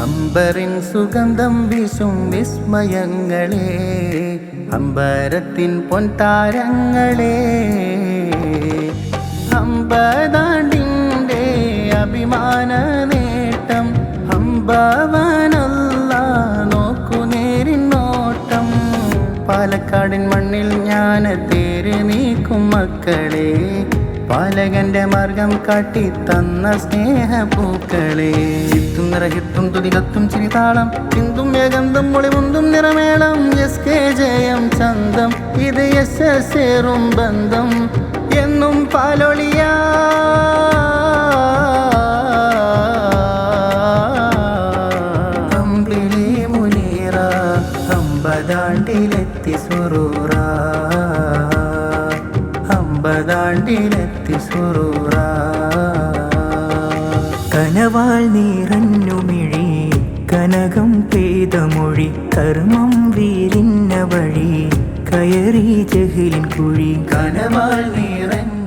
അമ്പറിൻ സുഗന്ധം വീശും വിസ്മയങ്ങളെ, അമ്പരത്തിൻ പൊൻതാരങ്ങളെ, അമ്പതാണ്ടിൻ്റെ അഭിമാന നേട്ടം, അമ്പവനല്ല നോക്കു നേരിനോട്ടം. പാലക്കാടിൻ മണ്ണിൽ ഞാൻ തേര് നീക്കും മക്കളെ, പാലകന്റെ മാർഗം കാട്ടി തന്ന സ്നേഹപ്പൂക്കളെ. ചിത്തും നിറഹിത്തും തുതികത്തും ചിരിതാളം, ചിന്തും ഏകന്തം മൊളിമുന്തും നിറമേളം. എസ് കെ ജയം ചന്തം, ഇത് യശസ്സേറും ബന്ധം എന്നും പാലൊളിയാ. അമ്പിളി മുനീറ അമ്പതാണ്ടിലെത്തി സുറൂറ, അമ്പതാണ്ടിലെത്തി സുറൂറ. കനവാൾ നിറഞ്ഞുമിഴി കനകം പെയ്ത മൊഴി, കർമ്മം വീരിന്ന വഴി കയറി ജഹിലിൻ കുഴി. കനവാൾ നിറഞ്ഞ